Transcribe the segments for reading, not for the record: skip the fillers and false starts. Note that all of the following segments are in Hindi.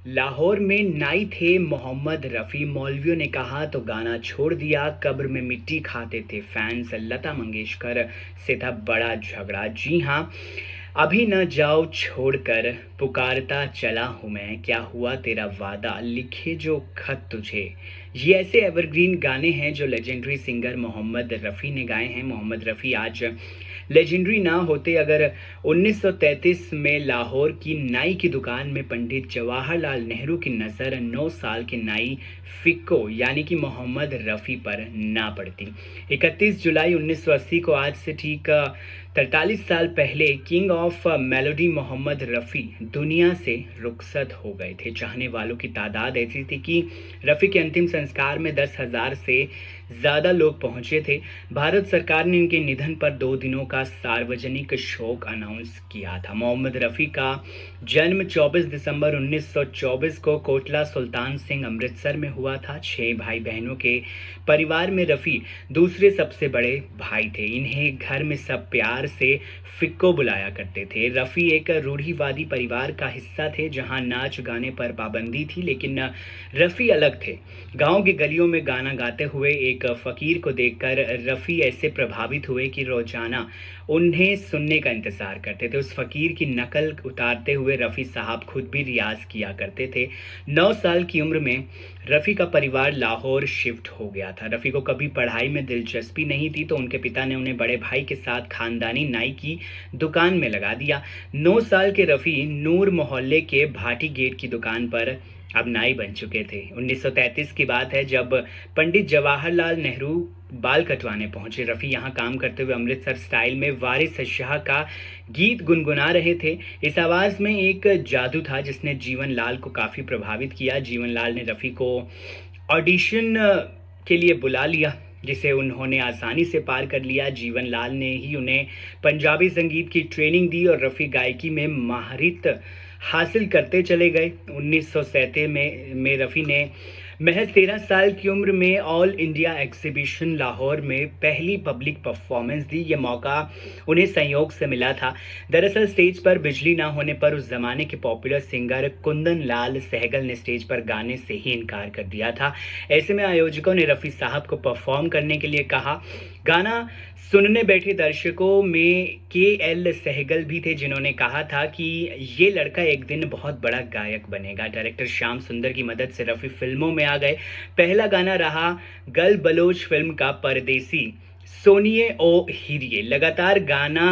लाहौर में नाई थे मोहम्मद रफ़ी। मौलवियों ने कहा तो गाना छोड़ दिया। कब्र में मिट्टी खाते थे फैंस। लता मंगेशकर से था बड़ा झगड़ा। जी हाँ, अभी न जाओ छोड़कर, पुकारता चला हूँ मैं, क्या हुआ तेरा वादा, लिखे जो खत तुझे। ये ऐसे एवरग्रीन गाने हैं जो लेजेंडरी सिंगर मोहम्मद रफ़ी ने गाए हैं। मोहम्मद रफ़ी आज लेजेंडरी ना होते अगर 1933 में लाहौर की नाई की दुकान में पंडित जवाहरलाल नेहरू की नज़र 9 साल के नाई फ़िक्को यानी कि मोहम्मद रफ़ी पर ना पड़ती। 31 जुलाई 1980 को आज से ठीक 43 साल पहले king of melody Mohammed Rafi दुनिया से रुखसत हो गए थे। चाहने वालों की तादाद ऐसी थी कि रफ़ी के अंतिम संस्कार में 10,000 से ज़्यादा लोग पहुंचे थे। भारत सरकार ने इनके निधन पर 2 दिनों का सार्वजनिक शोक अनाउंस किया था। मोहम्मद रफ़ी का जन्म 24 दिसंबर 1924 को कोटला सुल्तान सिंह अमृतसर में हुआ था। 6 भाई बहनों के परिवार में रफ़ी दूसरे सबसे बड़े भाई थे। इन्हें घर में सब प्यार से फ़िक्को बुलाया करते थे। रफ़ी एक रूढ़िवादी परिवार का हिस्सा थे जहां नाच गाने पर पाबंदी थी, लेकिन रफ़ी अलग थे। गांव की गलियों में गाना गाते हुए एक फ़कीर को देखकर रफ़ी ऐसे प्रभावित हुए कि रोज़ाना उन्हें सुनने का इंतज़ार करते थे। उस फ़कीर की नकल उतारते हुए रफ़ी साहब खुद भी रियाज़ किया करते थे। 9 साल की उम्र में रफ़ी का परिवार लाहौर शिफ्ट हो गया था। रफ़ी को कभी पढ़ाई में दिलचस्पी नहीं थी, तो उनके पिता ने उन्हें बड़े भाई के साथ खानदानी नाई की दुकान में लगा दिया। 9 साल के रफ़ी नूर मोहल्ले के भाटी गेट की दुकान पर अब नाई बन चुके थे। 1933 की बात है जब पंडित जवाहरलाल नेहरू बाल कटवाने पहुंचे। रफ़ी यहां काम करते हुए अमृतसर स्टाइल में वारिस शाह का गीत गुनगुना रहे थे। इस आवाज़ में एक जादू था जिसने जीवन लाल को काफ़ी प्रभावित किया। जीवन लाल ने रफ़ी को ऑडिशन के लिए बुला लिया, जिसे उन्होंने आसानी से पार कर लिया। जीवन लाल ने ही उन्हें पंजाबी संगीत की ट्रेनिंग दी और रफ़ी गायकी में माहिरियत हासिल करते चले गए। 1937 में रफ़ी ने महज 13 साल की उम्र में ऑल इंडिया एग्जीबिशन लाहौर में पहली पब्लिक परफॉर्मेंस दी। ये मौका उन्हें संयोग से मिला था। दरअसल स्टेज पर बिजली ना होने पर उस जमाने के पॉपुलर सिंगर कुंदन लाल सहगल ने स्टेज पर गाने से ही इनकार कर दिया था। ऐसे में आयोजकों ने रफ़ी साहब को परफॉर्म करने के लिए कहा। गाना सुनने बैठे दर्शकों में KL सहगल भी थे, जिन्होंने कहा था कि ये लड़का एक दिन बहुत बड़ा गायक बनेगा। डायरेक्टर श्याम सुंदर की मदद से रफ़ी फिल्मों में आ गए। पहला गाना रहा गल बलोच फिल्म का परदेसी सोनिए ओ हीरिए। लगातार गाना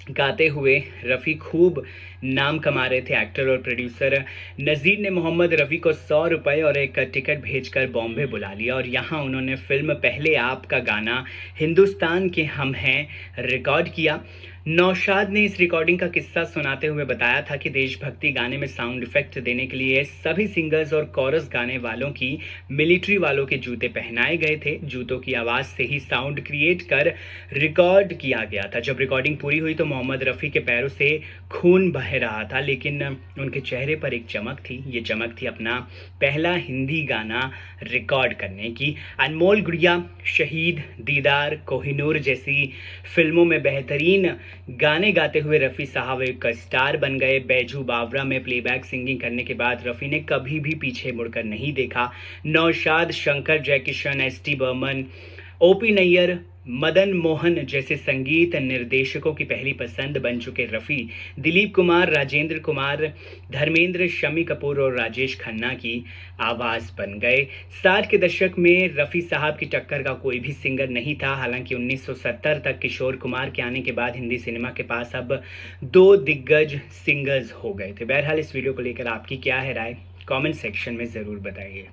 गाते हुए रफ़ी खूब नाम कमा रहे थे। एक्टर और प्रोड्यूसर नज़ीर ने मोहम्मद रफ़ी को 100 रुपये और एक टिकट भेजकर बॉम्बे बुला लिया और यहाँ उन्होंने फिल्म पहले आप का गाना हिंदुस्तान के हम हैं रिकॉर्ड किया। नौशाद ने इस रिकॉर्डिंग का किस्सा सुनाते हुए बताया था कि देशभक्ति गाने में साउंड इफेक्ट देने के लिए सभी सिंगर्स और कोरस गाने वालों की मिलिट्री वालों के जूते पहनाए गए थे। जूतों की आवाज़ से ही साउंड क्रिएट कर रिकॉर्ड किया गया था। जब रिकॉर्डिंग पूरी हुई तो मोहम्मद रफ़ी के पैरों से खून बह रहा था, लेकिन उनके चेहरे पर एक चमक थी। ये चमक थी अपना पहला हिंदी गाना रिकॉर्ड करने की। अनमोल गुड़िया, शहीद, दीदार, कोहिनूर जैसी फिल्मों में बेहतरीन गाने गाते हुए रफ़ी साहब एक स्टार बन गए। बैजू बावरा में प्लेबैक सिंगिंग करने के बाद रफ़ी ने कभी भी पीछे मुड़कर नहीं देखा। नौशाद, शंकर जयकिशन, ST बर्मन, OP नैयर, मदन मोहन जैसे संगीत निर्देशकों की पहली पसंद बन चुके रफ़ी दिलीप कुमार, राजेंद्र कुमार, धर्मेंद्र, शम्मी कपूर और राजेश खन्ना की आवाज़ बन गए। 60 के दशक में रफ़ी साहब की टक्कर का कोई भी सिंगर नहीं था। हालांकि 1970 तक किशोर कुमार के आने के बाद हिंदी सिनेमा के पास अब 2 दिग्गज सिंगर्स हो गए थे। बहरहाल इस वीडियो को लेकर आपकी क्या है राय, कमेंट सेक्शन में ज़रूर बताइए।